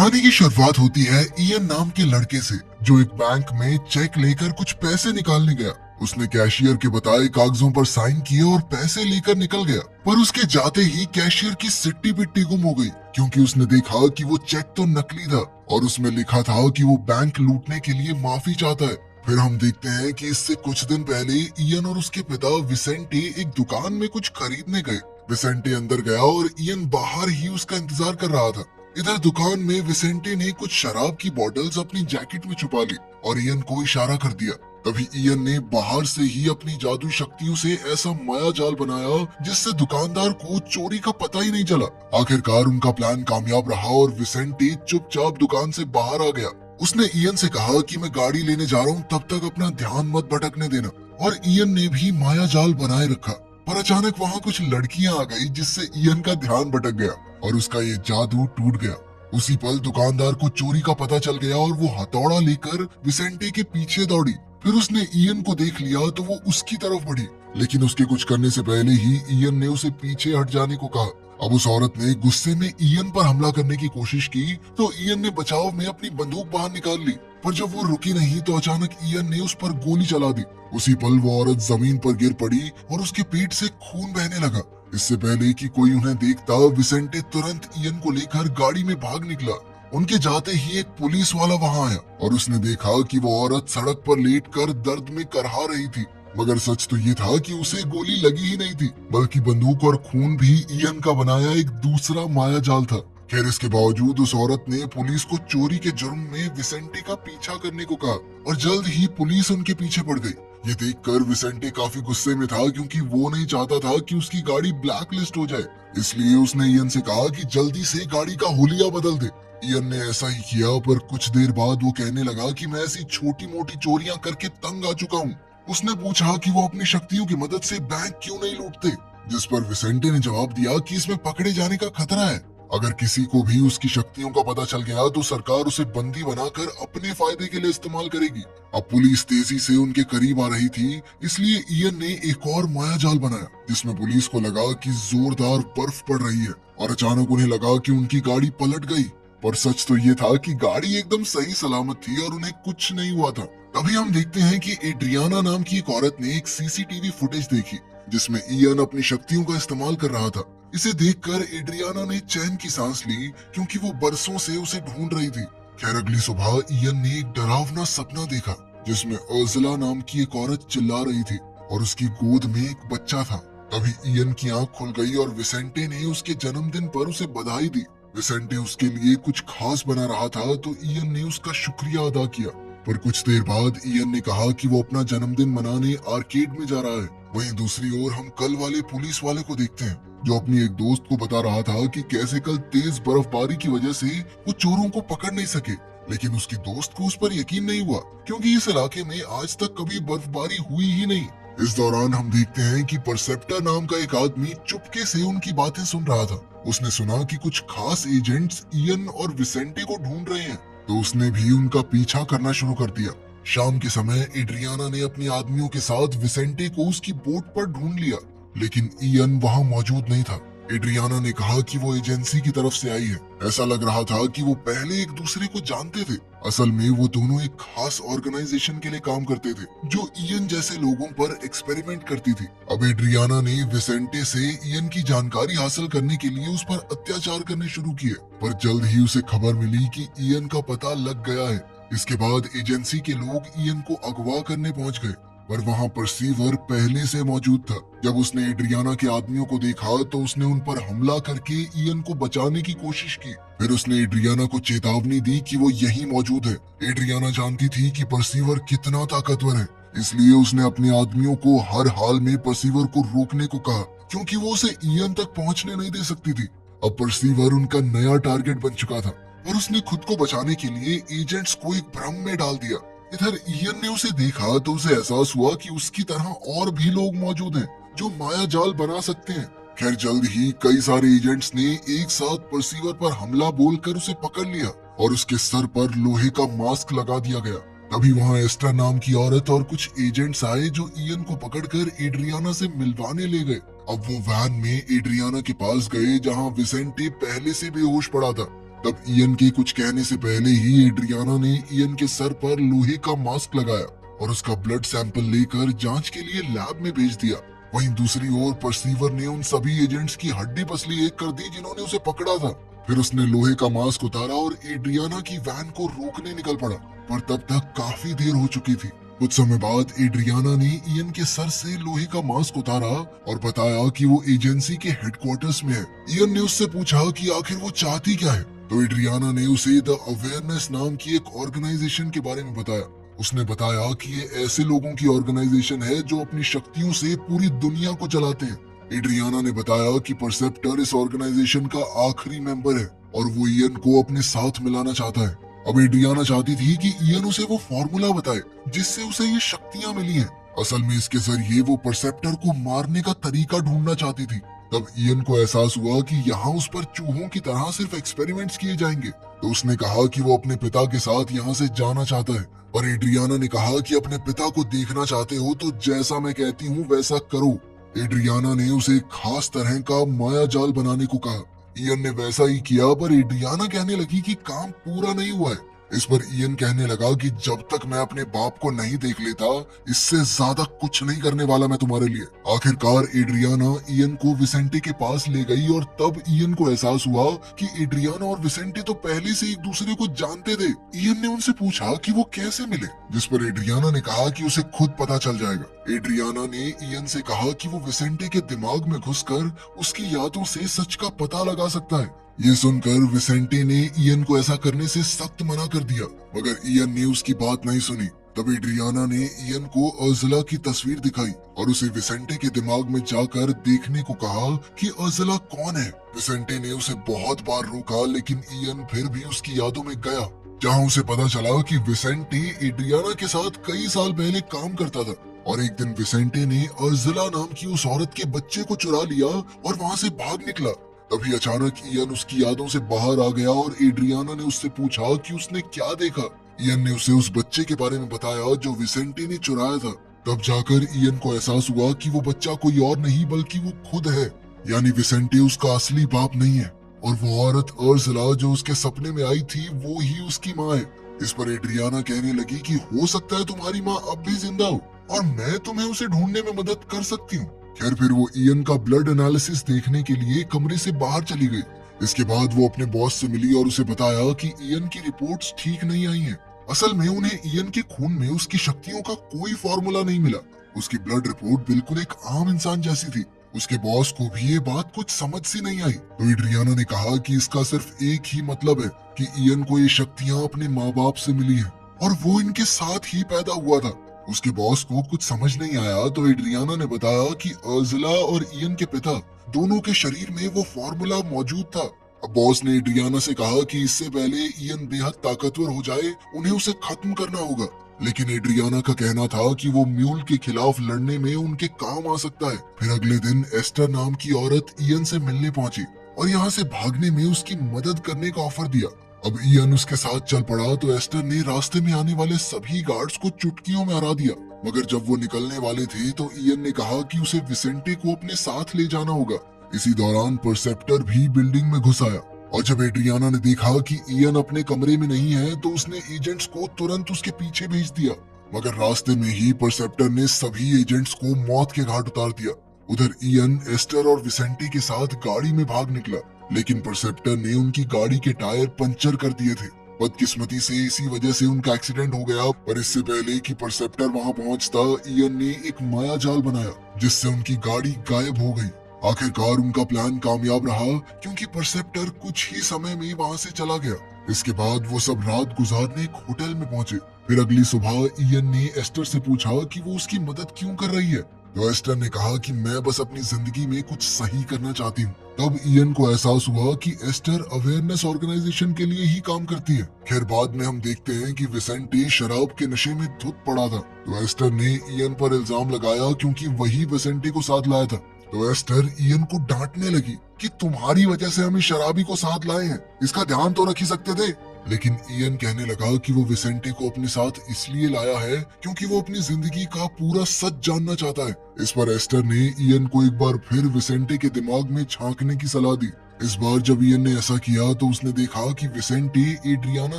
कहानी की शुरुआत होती है इयन नाम के लड़के से, जो एक बैंक में चेक लेकर कुछ पैसे निकालने गया। उसने कैशियर के बताए कागजों पर साइन किए और पैसे लेकर निकल गया, पर उसके जाते ही कैशियर की सिट्टी पिट्टी गुम हो गई, क्योंकि उसने देखा कि वो चेक तो नकली था और उसमें लिखा था कि वो बैंक लूटने के लिए माफी चाहता है। फिर हम देखते हैं कि इससे कुछ दिन पहले इयन और उसके पिता विसेंटे एक दुकान में कुछ खरीदने गए। विसेंटे अंदर गया और इयन बाहर ही उसका इंतजार कर रहा था। इधर दुकान में विसेंटे ने कुछ शराब की बोतल्स अपनी जैकेट में छुपा ली और इयन को इशारा कर दिया। तभी इयन ने बाहर से ही अपनी जादू शक्तियों से ऐसा माया जाल बनाया जिससे दुकानदार को चोरी का पता ही नहीं चला। आखिरकार उनका प्लान कामयाब रहा और विसेंटे चुपचाप दुकान से बाहर आ गया। उसने इयन से कहा कि मैं गाड़ी लेने जा रहा हूँ, तब तक अपना ध्यान मत भटकने देना। और इयन ने भी माया जाल बनाए रखा, पर अचानक वहाँ कुछ लड़कियां आ गई जिससे इयन का ध्यान भटक गया और उसका ये जादू टूट गया। उसी पल दुकानदार को चोरी का पता चल गया और वो हथौड़ा लेकर विसेंटे के पीछे दौड़ी। फिर उसने इयन को देख लिया तो वो उसकी तरफ बढ़ी, लेकिन उसके कुछ करने से पहले ही इयन ने उसे पीछे हट जाने को कहा। अब उस औरत ने गुस्से में इयन पर हमला करने की कोशिश की तो इयन ने बचाव में अपनी बंदूक बाहर निकाल ली, पर जब वो रुकी नहीं तो अचानक इयन ने उस पर गोली चला दी। उसी पल वो औरत जमीन पर गिर पड़ी और उसके पेट से खून बहने लगा। इससे पहले कि कोई उन्हें देखता, विसेंटे तुरंत इयन को लेकर गाड़ी में भाग निकला। उनके जाते ही एक पुलिस वाला वहां आया और उसने देखा कि वो औरत सड़क पर लेटकर दर्द में करहा रही थी, मगर सच तो ये था कि उसे गोली लगी ही नहीं थी, बल्कि बंदूक और खून भी इयन का बनाया एक दूसरा माया जाल था। खैर, इसके बावजूद उस औरत ने पुलिस को चोरी के जुर्म में विसेंटे का पीछा करने को कहा और जल्द ही पुलिस उनके पीछे पड़ गई। ये देखकर विसेंटे काफी गुस्से में था, क्योंकि वो नहीं चाहता था कि उसकी गाड़ी ब्लैक लिस्ट हो जाए। इसलिए उसने इयन से कहा कि जल्दी से गाड़ी का हुलिया बदल दे। इयन ने ऐसा ही किया, पर कुछ देर बाद वो कहने लगा कि मैं ऐसी छोटी मोटी चोरियां करके तंग आ चुका हूँ। उसने पूछा कि वो अपनी शक्तियों की मदद से बैंक क्यों नहीं लूटते, जिस पर विसेंटे ने जवाब दिया कि इसमें पकड़े जाने का खतरा है। अगर किसी को भी उसकी शक्तियों का पता चल गया तो सरकार उसे बंदी बनाकर अपने फायदे के लिए इस्तेमाल करेगी। अब पुलिस तेजी से उनके करीब आ रही थी, इसलिए इयन ने एक और माया जाल बनाया जिसमें पुलिस को लगा कि जोरदार बर्फ पड़ रही है और अचानक उन्हें लगा कि उनकी गाड़ी पलट गई। पर सच तो ये था कि गाड़ी एकदम सही सलामत थी और उन्हें कुछ नहीं हुआ था। तभी हम देखते हैं कि एड्रियाना नाम की एक औरत ने एक सीसीटीवी फुटेज देखी जिसमें इयन अपनी शक्तियों का इस्तेमाल कर रहा था। इसे देखकर एड्रियाना ने चैन की सांस ली, क्योंकि वो बरसों से उसे ढूंढ रही थी। खैर, अगली सुबह इयन ने एक डरावना सपना देखा जिसमें अर्जुला नाम की एक औरत चिल्ला रही थी और उसकी गोद में एक बच्चा था। तभी इयन की आंख खुल गई और विसेंटे ने उसके जन्मदिन पर उसे बधाई दी। विसेंटे उसके लिए कुछ खास बना रहा था तो इयन ने उसका शुक्रिया अदा किया। पर कुछ देर बाद इयन ने कहा कि वो अपना जन्मदिन मनाने आर्केड में जा रहा है। वहीं दूसरी ओर हम कल वाले पुलिस वाले को देखते हैं, जो अपनी एक दोस्त को बता रहा था कि कैसे कल तेज बर्फबारी की वजह से वो चोरों को पकड़ नहीं सके। लेकिन उसकी दोस्त को उस पर यकीन नहीं हुआ, क्योंकि इस इलाके में आज तक कभी बर्फबारी हुई ही नहीं। इस दौरान हम देखते हैं कि परसेप्टर नाम का एक आदमी चुपके से उनकी बातें सुन रहा था। उसने सुना कि कुछ खास एजेंट्स इयन और विसेंटे को ढूंढ रहे हैं, तो उसने भी उनका पीछा करना शुरू कर दिया। शाम के समय एड्रियाना ने अपने आदमियों के साथ विसेंटे को उसकी बोट पर ढूंढ लिया, लेकिन इयन वहां मौजूद नहीं था। एड्रियाना ने कहा कि वो एजेंसी की तरफ से आई है। ऐसा लग रहा था कि वो पहले एक दूसरे को जानते थे। असल में वो दोनों एक खास ऑर्गेनाइजेशन के लिए काम करते थे, जो इयन जैसे लोगों पर एक्सपेरिमेंट करती थी। अब एड्रियाना ने विसेंटे से इयन की जानकारी हासिल करने के लिए उस पर अत्याचार करने शुरू किए, पर जल्द ही उसे खबर मिली कि इयन का पता लग गया है। इसके बाद एजेंसी के लोग इयन को अगवा करने पहुंच गए, पर वहां परसीवर पहले से मौजूद था। जब उसने एड्रियाना के आदमियों को देखा तो उसने उन पर हमला करके इयन को बचाने की कोशिश की। फिर उसने एड्रियाना को चेतावनी दी कि वो यहीं मौजूद है। एड्रियाना जानती थी कि परसीवर कितना ताकतवर है, इसलिए उसने अपने आदमियों को हर हाल में परसीवर को रोकने को कहा, क्योंकि वो उसे इयन तक पहुंचने नहीं दे सकती थी। अब परसीवर उनका नया टारगेट बन चुका था और उसने खुद को बचाने के लिए एजेंट्स को एक भ्रम में डाल दिया। इधर इयन ने उसे देखा तो उसे एहसास हुआ कि उसकी तरह और भी लोग मौजूद हैं जो माया जाल बना सकते हैं। खैर, जल्द ही कई सारे एजेंट्स ने एक साथ परसीवर पर हमला बोलकर उसे पकड़ लिया और उसके सर पर लोहे का मास्क लगा दिया गया। तभी वहां एस्ट्रा नाम की औरत और कुछ एजेंट्स आए जो इयन को पकड़कर एड्रियाना से मिलवाने ले गए। अब वो वैन में एड्रियाना के पास गए जहां विसेंटे पहले से बेहोश पड़ा था। तब इयन के कुछ कहने से पहले ही एड्रियाना ने इयन के सर पर लोहे का मास्क लगाया और उसका ब्लड सैंपल लेकर जांच के लिए लैब में भेज दिया। वहीं दूसरी ओर परसीवर ने उन सभी एजेंट्स की हड्डी पसली एक कर दी जिन्होंने उसे पकड़ा था। फिर उसने लोहे का मास्क उतारा और एड्रियाना की वैन को रोकने निकल पड़ा, पर तब तक काफी देर हो चुकी थी। कुछ समय बाद एड्रियाना ने इयन के सर से लोहे का मास्क उतारा और बताया कि वो एजेंसी के हेडक्वार्टर्स में है। इयन ने उससे पूछा कि आखिर वो चाहती क्या है, तो एड्रियाना ने उसे द अवेयरनेस नाम की एक ऑर्गेनाइजेशन के बारे में बताया। उसने बताया कि ये ऐसे लोगों की ऑर्गेनाइजेशन है जो अपनी शक्तियों से पूरी दुनिया को चलाते हैं। एड्रियाना ने बताया कि परसेप्टर इस ऑर्गेनाइजेशन का आखिरी मेंबर है और वो इयन को अपने साथ मिलाना चाहता है। अब एड्रियाना चाहती थी कि इयन उसे वो फॉर्मूला बताए जिससे उसे ये शक्तियां मिली हैं। असल में इसके जरिए वो परसेप्टर को मारने का तरीका ढूंढना चाहती थी। तब इयन को एहसास हुआ कि यहाँ उस पर चूहों की तरह सिर्फ एक्सपेरिमेंट्स किए जाएंगे, तो उसने कहा कि वो अपने पिता के साथ यहाँ से जाना चाहता है। पर एड्रियाना ने कहा कि अपने पिता को देखना चाहते हो तो जैसा मैं कहती हूँ वैसा करो। एड्रियाना ने उसे एक खास तरह का माया जाल बनाने को कहा। इयन ने वैसा ही किया, पर एड्रियाना कहने लगी कि काम पूरा नहीं हुआ है। इस पर इयन कहने लगा कि जब तक मैं अपने बाप को नहीं देख लेता, इससे ज्यादा कुछ नहीं करने वाला मैं तुम्हारे लिए। आखिरकार एड्रियाना इयन को विसेंटे के पास ले गई और तब इयन को एहसास हुआ कि एड्रियाना और विसेंटे तो पहले से एक दूसरे को जानते थे। इयन ने उनसे पूछा कि वो कैसे मिले, जिस पर एड्रियाना ने कहा कि उसे खुद पता चल जाएगा। एड्रियाना ने इयन से कहा कि वो विसेंटे के दिमाग में घुसकर उसकी यादों से सच का पता लगा सकता है। ये सुनकर विसेंटे ने इयन को ऐसा करने से सख्त मना कर दिया, मगर इयन ने उसकी बात नहीं सुनी। तब एड्रियाना ने इयन को अर्जुला की तस्वीर दिखाई और उसे विसेंटे के दिमाग में जाकर देखने को कहा कि अर्जुला कौन है। विसेंटे ने उसे बहुत बार रोका, लेकिन इयन फिर भी उसकी यादों में गया, जहाँ उसे पता चला कि विसेंटे एड्रियाना के साथ कई साल पहले काम करता था और एक दिन विसेंटे ने अर्जुला नाम की उस औरत के बच्चे को चुरा लिया और वहाँ से भाग निकला। तभी अचानक इयन उसकी यादों से बाहर आ गया और एड्रियाना ने उससे पूछा कि उसने क्या देखा। इयन ने उसे उस बच्चे के बारे में बताया जो विसेंटे ने चुराया था। तब जाकर इयन को एहसास हुआ कि वो बच्चा कोई और नहीं बल्कि वो खुद है, यानी विसेंटे उसका असली बाप नहीं है और वो औरत अर्जुला जो उसके सपने में आई थी वो ही उसकी माँ है। इस पर एड्रियाना कहने लगी कि हो सकता है तुम्हारी माँ अब भी जिंदा हो और मैं तुम्हें उसे ढूंढने में मदद कर सकती हूँ। खैर फिर वो इयन का ब्लड एनालिसिस देखने के लिए कमरे से बाहर चली गई। इसके बाद वो अपने बॉस से मिली और उसे बताया कि इयन की रिपोर्ट्स ठीक नहीं आई हैं। असल में उन्हें इयन के खून में उसकी शक्तियों का कोई फॉर्मूला नहीं मिला। उसकी ब्लड रिपोर्ट बिल्कुल एक आम इंसान जैसी थी। उसके बॉस को भी ये बात कुछ समझ सी नहीं आई। तो एड्रियाना ने कहा कि इसका सिर्फ एक ही मतलब है कि इयन को ये शक्तियाँ अपने माँ बाप से मिली हैं और वो इनके साथ ही पैदा हुआ था। उसके बॉस को कुछ समझ नहीं आया, तो एड्रियाना ने बताया कि अर्जुला और इयन के पिता दोनों के शरीर में वो फॉर्मूला मौजूद था। अब बॉस ने एड्रियाना से कहा कि इससे पहले इयन बेहद ताकतवर हो जाए उन्हें उसे खत्म करना होगा, लेकिन एड्रियाना का कहना था कि वो म्यूल के खिलाफ लड़ने में उनके काम आ सकता है। फिर अगले दिन एस्टर नाम की औरत इयन से मिलने पहुंची और यहाँ से भागने में उसकी मदद करने का ऑफर दिया। अब इयन उसके साथ चल पड़ा तो एस्टर ने रास्ते में आने वाले सभी गार्ड्स को चुटकियों में हरा दिया, मगर जब वो निकलने वाले थे तो इयन ने कहा कि उसे विसेंटे को अपने साथ ले जाना होगा। इसी दौरान परसेप्टर भी बिल्डिंग में घुस आया और जब एड्रियाना ने देखा कि इयन अपने कमरे में नहीं है तो उसने एजेंट्स को तुरंत उसके पीछे भेज दिया, मगर रास्ते में ही परसेप्टर ने सभी एजेंट्स को मौत के घाट उतार दिया। उधर इयन एस्टर और विसेंटे के साथ गाड़ी में भाग निकला, लेकिन परसेप्टर ने उनकी गाड़ी के टायर पंचर कर दिए थे। बदकिस्मती से इसी वजह से उनका एक्सीडेंट हो गया, पर इससे पहले कि परसेप्टर वहां पहुंचता इयन ने एक माया जाल बनाया जिससे उनकी गाड़ी गायब हो गई। आखिरकार उनका प्लान कामयाब रहा क्योंकि परसेप्टर कुछ ही समय में वहां से चला गया। इसके बाद वो सब रात गुजारने एक होटल में पहुंचे। फिर अगली सुबह इयन ने एस्टर से पूछा कि वो उसकी मदद क्यों कर रही है, तो एस्टर ने कहा कि मैं बस अपनी जिंदगी में कुछ सही करना चाहती हूँ। तब इयन को एहसास हुआ कि एस्टर अवेयरनेस ऑर्गेनाइजेशन के लिए ही काम करती है। खैर बाद में हम देखते हैं कि विसेंटे शराब के नशे में धुत पड़ा था, तो एस्टर ने इयन पर इल्जाम लगाया क्योंकि वही विसेंटे को साथ लाया था। तो एस्टर इयन को डांटने लगी कि तुम्हारी वजह से हम इस शराबी को साथ लाए हैं, इसका ध्यान तो रख ही सकते थे। लेकिन इयन कहने लगा कि वो विसेंटे को अपने साथ इसलिए लाया है क्योंकि वो अपनी जिंदगी का पूरा सच जानना चाहता है। इस पर एस्टर ने इयन को एक बार फिर विसेंटे के दिमाग में झांकने की सलाह दी। इस बार जब ईयन ने ऐसा किया तो उसने देखा कि विसेंटे एड्रियाना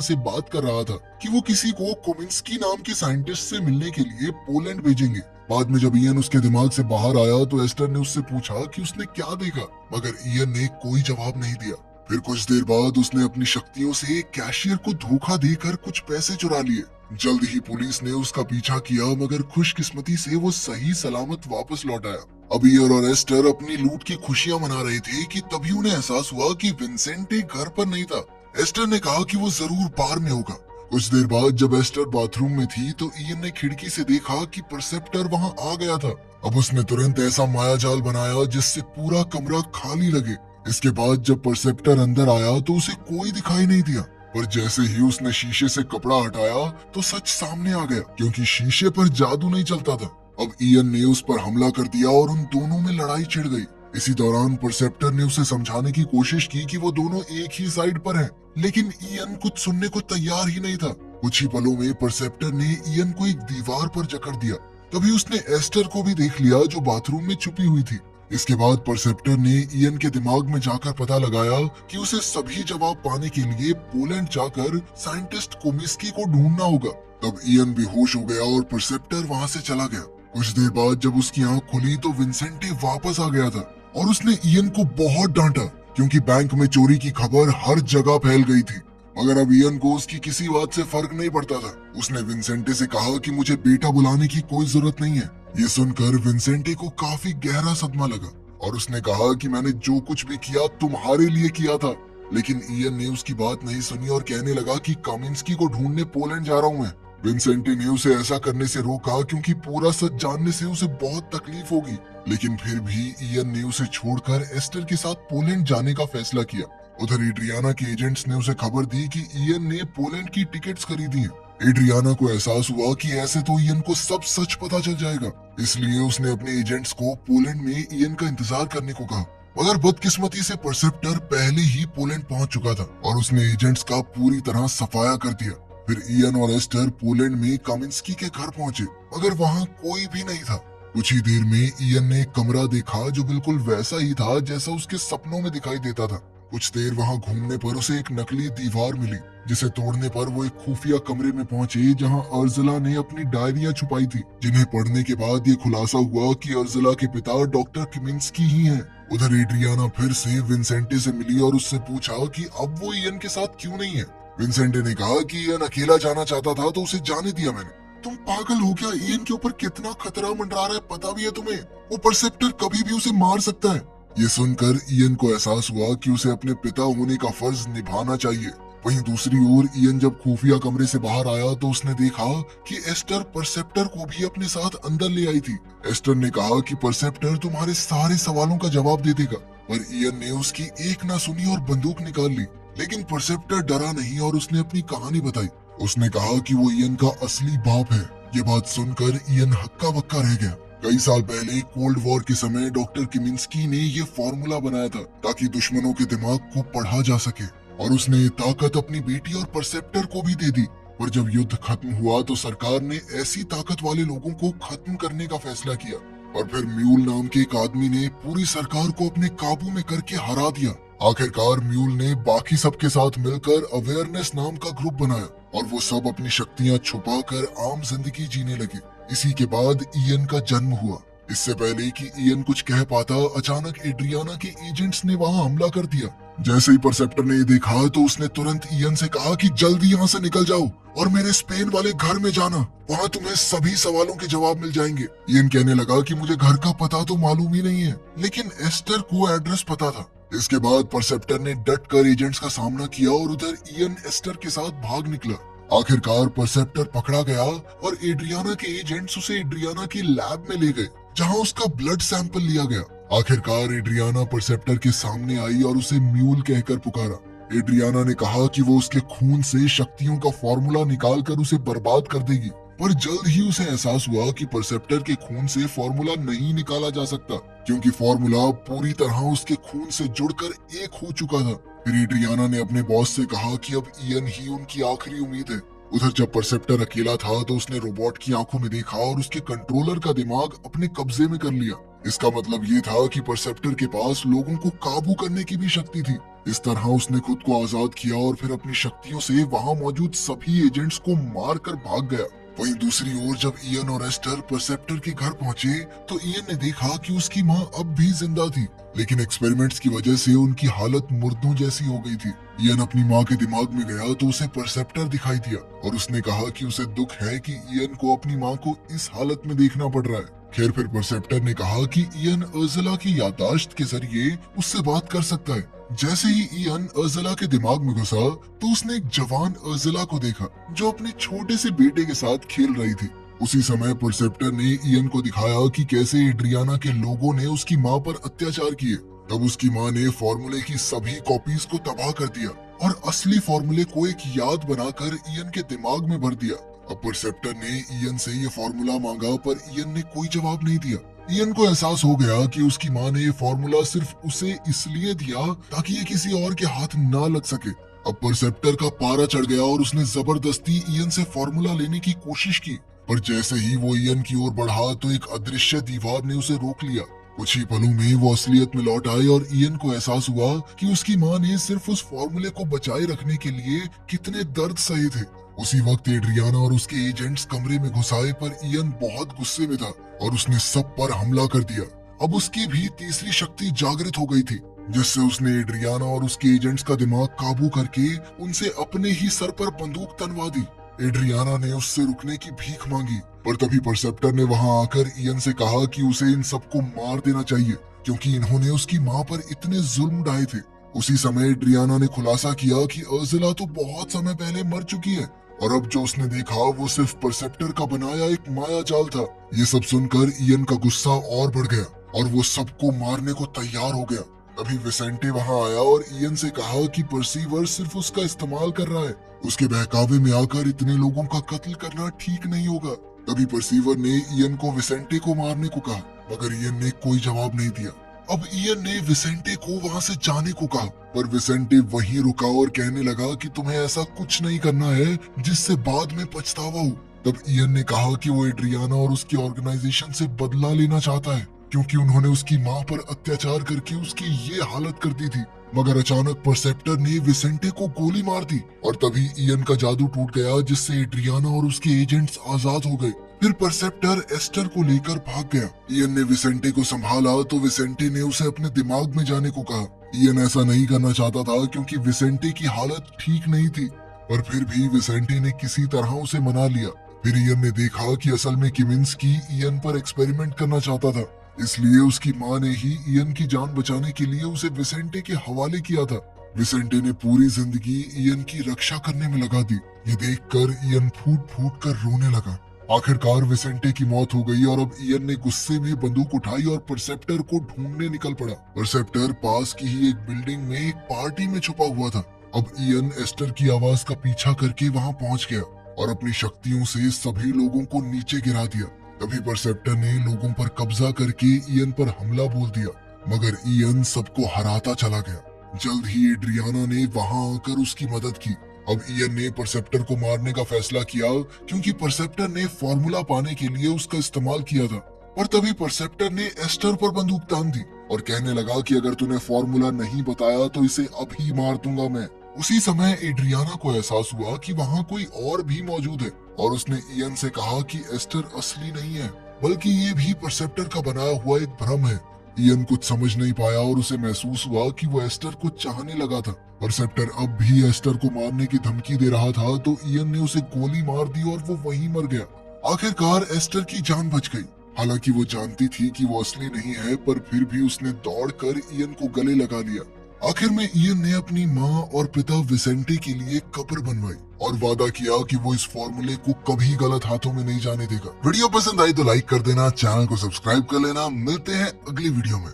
से बात कर रहा था कि वो किसी को कोमिंस्की नाम के साइंटिस्ट से मिलने के लिए पोलैंड भेजेंगे। बाद में जब ईयन उसके दिमाग से बाहर आया तो एस्टर ने उससे पूछा कि उसने क्या देखा, मगर ईयन ने कोई जवाब नहीं दिया। फिर कुछ देर बाद उसने अपनी शक्तियों से कैशियर को धोखा देकर कुछ पैसे चुरा लिए। जल्द ही पुलिस ने उसका पीछा किया, मगर खुशकिस्मती से वो सही सलामत वापस लौट आया। अब ईयर और एस्टर अपनी लूट की खुशियां मना रहे थे कि तभी उन्हें एहसास हुआ कि विंसेंटे घर पर नहीं था। एस्टर ने कहा कि वो जरूर बार में होगा। कुछ देर बाद जब एस्टर बाथरूम में थी तो ईयन ने खिड़की से देखा कि परसेप्टर वहां आ गया था। अब उसने तुरंत ऐसा मायाजाल बनाया जिससे पूरा कमरा खाली लगे। इसके बाद जब परसेप्टर अंदर आया तो उसे कोई दिखाई नहीं दिया, पर जैसे ही उसने शीशे से कपड़ा हटाया तो सच सामने आ गया, क्योंकि शीशे पर जादू नहीं चलता था। अब ईयन ने उस पर हमला कर दिया और उन दोनों में लड़ाई छिड़ गई। इसी दौरान परसेप्टर ने उसे समझाने की कोशिश की कि वो दोनों एक ही साइड पर हैं, लेकिन ईयन कुछ सुनने को तैयार ही नहीं था। कुछ ही पलों में परसेप्टर ने ईयन को एक दीवार पर जकड़ दिया। तभी उसने एस्टर को भी देख लिया जो बाथरूम में छुपी हुई थी। इसके बाद परसेप्टर ने ईयन के दिमाग में जाकर पता लगाया कि उसे सभी जवाब पाने के लिए पोलैंड जाकर साइंटिस्ट कोमिस्की को ढूंढना होगा। तब ईयन बेहोश हो गया और परसेप्टर वहां से चला गया। कुछ देर बाद जब उसकी आंख खुली तो विंसेंटे वापस आ गया था और उसने ईयन को बहुत डांटा, क्योंकि बैंक में चोरी की खबर हर जगह फैल गई थी। मगर अब ईयन को उसकी किसी बात से फर्क नहीं पड़ता था। उसने विंसेंटे से कहा कि मुझे बेटा बुलाने की कोई जरूरत नहीं है। ये सुनकर विंसेंटे को काफी गहरा सदमा लगा और उसने कहा कि मैंने जो कुछ भी किया तुम्हारे लिए किया था। लेकिन ईयन ने उसकी बात नहीं सुनी और कहने लगा कि कामिंस्की को ढूंढने पोलैंड जा रहा हूँ मैं। विंसेंटे ने उसे ऐसा करने से रोका, क्योंकि पूरा सच जानने से उसे बहुत तकलीफ होगी। लेकिन फिर भी ईयन ने उसे छोड़कर एस्टर के साथ पोलैंड जाने का फैसला किया। उधर एड्रियाना के एजेंट्स ने उसे खबर दी कि ईयन ने पोलैंड की टिकट्स खरीदी हैं। एड्रियाना को एहसास हुआ कि ऐसे तो ईयन को सब सच पता चल जाएगा, इसलिए उसने अपने एजेंट्स को पोलैंड में ईयन का इंतजार करने को कहा। मगर बदकिस्मती से परसेप्टर पहले ही पोलैंड पहुंच चुका था और उसने एजेंट्स का पूरी तरह सफाया कर दिया। फिर ईयन और एस्टर पोलैंड में कामिंस्की के घर पहुंचे, मगर वहां कोई भी नहीं था। कुछ ही देर में ईयन ने एक कमरा देखा जो बिल्कुल वैसा ही था जैसा उसके सपनों में दिखाई देता था। कुछ देर वहां घूमने पर उसे एक नकली दीवार मिली, जिसे तोड़ने पर वो एक खुफिया कमरे में पहुंचे जहां अर्जुला ने अपनी डायरियां छुपाई थी, जिन्हें पढ़ने के बाद ये खुलासा हुआ कि अर्जुला के पिता डॉक्टर किमिंस्की ही हैं। उधर एड्रियाना फिर से विंसेंटे से मिली और उससे पूछा कि अब वो ईयन के साथ क्यों नहीं है। विंसेंटे ने कहा कि ईयन अकेला जाना चाहता था तो उसे जाने दिया मैंने। तुम पागल हो क्या? ईयन के ऊपर कितना खतरा मंडरा रहा है पता भी है तुम्हें? वो परसेप्टर कभी भी उसे मार सकता है। ये सुनकर ईयन को एहसास हुआ कि उसे अपने पिता होने का फर्ज निभाना चाहिए। वहीं दूसरी ओर ईयन जब खुफिया कमरे से बाहर आया तो उसने देखा कि एस्टर परसेप्टर को भी अपने साथ अंदर ले आई थी। एस्टर ने कहा कि परसेप्टर तुम्हारे सारे सवालों का जवाब दे देगा, पर ईयन ने उसकी एक ना सुनी और बंदूक निकाल ली। लेकिन परसेप्टर डरा नहीं और उसने अपनी कहानी बताई। उसने कहा कि वो ईयन का असली बाप है। ये बात सुनकर ईयन हक्का बक्का रह गया। कई साल पहले कोल्ड वॉर के समय डॉक्टर किमिंस्की ने ये फॉर्मूला बनाया था ताकि दुश्मनों के दिमाग को पढ़ा जा सके, और उसने ये ताकत अपनी बेटी और परसेप्टर को भी दे दी। पर जब युद्ध खत्म हुआ तो सरकार ने ऐसी ताकत वाले लोगों को खत्म करने का फैसला किया, और फिर म्यूल नाम के एक आदमी ने पूरी सरकार को अपने काबू में करके हरा दिया। आखिरकार म्यूल ने बाकी सबके साथ मिलकर अवेयरनेस नाम का ग्रुप बनाया और वो सब अपनी शक्तियां छुपाकर आम जिंदगी जीने लगे। इसी के बाद ईयन का जन्म हुआ। इससे पहले कि ईयन कुछ कह पाता, अचानक एड्रियाना के एजेंट्स ने वहां हमला कर दिया। जैसे ही परसेप्टर ने ये देखा तो उसने तुरंत ईयन से कहा कि जल्दी यहाँ से निकल जाओ और मेरे स्पेन वाले घर में जाना, वहाँ तुम्हें सभी सवालों के जवाब मिल जाएंगे। ईयन कहने लगा कि मुझे घर का पता तो मालूम ही नहीं है, लेकिन एस्टर को एड्रेस पता था। इसके बाद परसेप्टर ने डट कर एजेंट्स का सामना किया और उधर ईयन एस्टर के साथ भाग निकला। आखिरकार परसेप्टर पकड़ा गया और एड्रियाना के एजेंट्स उसे एड्रियाना के लैब में ले गए, जहां उसका ब्लड सैंपल लिया गया। आखिरकार एड्रियाना परसेप्टर के सामने आई और उसे म्यूल कहकर पुकारा। एड्रियाना ने कहा कि वो उसके खून से शक्तियों का फॉर्मूला निकालकर उसे बर्बाद कर देगी, पर जल्द ही उसे एहसास हुआ कि परसेप्टर के खून से फॉर्मूला नहीं निकाला जा सकता, क्योंकि फॉर्मूला पूरी तरह उसके खून से जुड़कर एक हो चुका था। फिर एड्रियाना ने अपने बॉस से कहा कि अब ईयन ही उनकी आखिरी उम्मीद है। उधर जब परसेप्टर अकेला था तो उसने रोबोट की आंखों में देखा और उसके कंट्रोलर का दिमाग अपने कब्जे में कर लिया। इसका मतलब ये था कि परसेप्टर के पास लोगों को काबू करने की भी शक्ति थी। इस तरह उसने खुद को आजाद किया और फिर अपनी शक्तियों से वहां मौजूद सभी एजेंट्स को मारकर भाग गया। वहीं दूसरी ओर जब इयन और एस्टर परसेप्टर के घर पहुंचे तो इयन ने देखा कि उसकी मां अब भी जिंदा थी, लेकिन एक्सपेरिमेंट्स की वजह से उनकी हालत मुर्दों जैसी हो गई थी। इयन अपनी मां के दिमाग में गया तो उसे परसेप्टर दिखाई दिया और उसने कहा कि उसे दुख है कि इयन को अपनी मां को इस हालत में देखना पड़ रहा है। खैर फिर परसेप्टर ने कहा कि इयन अर्ज़ला की याददाश्त के जरिए उससे बात कर सकता है। जैसे ही इयन अर्ज़ला के दिमाग में घुसा तो उसने एक जवान अर्ज़ला को देखा जो अपने छोटे से बेटे के साथ खेल रही थी। उसी समय परसेप्टर ने इयन को दिखाया कि कैसे एड्रियाना के लोगों ने उसकी मां पर अत्याचार किए। तब उसकी मां ने फॉर्मूले की सभी कॉपीज को तबाह कर दिया और असली फॉर्मूले को एक याद बनाकर इयन के दिमाग में भर दिया। अब परसेप्टर ने इयन से ये फॉर्मूला मांगा पर इयन ने कोई जवाब नहीं दिया। इयन को एहसास हो गया कि उसकी मां ने ये फॉर्मूला सिर्फ उसे इसलिए दिया ताकि ये किसी और के हाथ ना लग सके। अब परसेप्टर का पारा चढ़ गया और उसने जबरदस्ती इयन से फॉर्मूला लेने की कोशिश की, पर जैसे ही वो इयन की ओर बढ़ा तो एक अदृश्य दीवार ने उसे रोक लिया। कुछ ही पलों में वो असलियत में लौट आए और इयन को एहसास हुआ कि उसकी मां ने सिर्फ उस फॉर्मूले को बचाए रखने के लिए कितने दर्द सहे थे। उसी वक्त एड्रियाना और उसके एजेंट्स कमरे में घुस आए पर इयन बहुत गुस्से में था और उसने सब पर हमला कर दिया। अब उसकी भी तीसरी शक्ति जागृत हो गई थी, जिससे उसने एड्रियाना और उसके एजेंट्स का दिमाग काबू करके उनसे अपने ही सर पर बंदूक तनवा दी। एड्रियाना ने उससे रुकने की भीख मांगी, पर तभी परसेप्टर ने वहां आकर इयन से कहा कि उसे इन सबको मार देना चाहिए क्योंकि इन्होंने उसकी मां पर इतने जुल्म ढाए थे। उसी समय एड्रियाना ने खुलासा किया कि अर्ज़ला तो बहुत समय पहले मर चुकी है और अब जो उसने देखा वो सिर्फ परसेप्टर का बनाया एक माया जाल था। ये सब सुनकर इयन का गुस्सा और बढ़ गया और वो सबको मारने को तैयार हो गया। तभी विसेंटे वहां आया और इयन से कहा कि परसीवर सिर्फ उसका इस्तेमाल कर रहा है, उसके बहकावे में आकर इतने लोगों का कत्ल करना ठीक नहीं होगा। तभी परसीवर ने इयन को विसेंटे को मारने को कहा, मगर इयन ने कोई जवाब नहीं दिया। अब इयन ने विसेंटे को वहां से जाने को कहा, पर विसेंटे वहीं रुका और कहने लगा कि तुम्हें ऐसा कुछ नहीं करना है जिससे बाद में पछतावा हो। तब इयन ने कहा कि वो एड्रियाना और उसकी ऑर्गेनाइजेशन से बदला लेना चाहता है क्योंकि उन्होंने उसकी मां पर अत्याचार करके उसकी ये हालत कर दी थी। मगर अचानक परसेप्टर ने विसेंटे को गोली मार दी और तभी इयन का जादू टूट गया, जिससे एड्रियाना और उसके एजेंट्स आजाद हो गए। फिर परसेप्टर एस्टर को लेकर भाग गया। इयन ने विसेंटे को संभाला तो विसेंटे ने उसे अपने दिमाग में जाने को कहा। इयन ऐसा नहीं करना चाहता था क्योंकि विसेंटे की हालत ठीक नहीं थी, पर फिर भी विसेंटे ने किसी तरह उसे मना लिया। फिर इयन ने देखा कि असल में किमिंस्की इयन पर एक्सपेरिमेंट करना चाहता था, इसलिए उसकी मां ने ही इयन की जान बचाने के लिए उसे विसेंटे के हवाले किया था। विसेंटे ने पूरी जिंदगी इयन की रक्षा करने में लगा दी। ये देखकर इयन फूट फूट कर रोने लगा। आखिरकार विसेंटे की मौत हो गई और अब इयन ने गुस्से में बंदूक उठाई और परसेप्टर को ढूंढने निकल पड़ा। परसेप्टर पास की ही एक बिल्डिंग में एक पार्टी में छुपा हुआ था। अब इयन एस्टर की आवाज का पीछा करके वहां पहुंच गया और अपनी शक्तियों से सभी लोगों को नीचे गिरा दिया। तभी परसेप्टर ने लोगों पर कब्जा करके इयन पर हमला बोल दिया, मगर इयन सबको हराता चला गया। जल्द ही एड्रियाना ने वहां आकर उसकी मदद की। अब इयन ने परसेप्टर को मारने का फैसला किया क्योंकि परसेप्टर ने फॉर्मूला पाने के लिए उसका इस्तेमाल किया था। पर तभी परसेप्टर ने एस्टर पर बंदूक तान दी और कहने लगा कि अगर तूने फॉर्मूला नहीं बताया तो इसे अभी मार दूंगा मैं। उसी समय एड्रियाना को एहसास हुआ कि वहां कोई और भी मौजूद है और उसने इयन से कहा कि एस्टर असली नहीं है, बल्कि ये भी परसेप्टर का बनाया हुआ एक भ्रम है। इयन कुछ समझ नहीं पाया और उसे महसूस हुआ कि वो एस्टर को चाहने लगा था। परसेप्टर अब भी एस्टर को मारने की धमकी दे रहा था तो इयन ने उसे गोली मार दी और वो वहीं मर गया। आखिरकार एस्टर की जान बच गई। हालांकि वो जानती थी कि वो असली नहीं है, पर फिर भी उसने दौड़कर इयन को गले लगा लिया। आखिर में इयन ने अपनी माँ और पिता विसेंटे के लिए कब्र बनवाई और वादा किया कि वो इस फॉर्मूले को कभी गलत हाथों में नहीं जाने देगा। वीडियो पसंद आई तो लाइक कर देना, चैनल को सब्सक्राइब कर लेना। मिलते हैं अगली वीडियो में।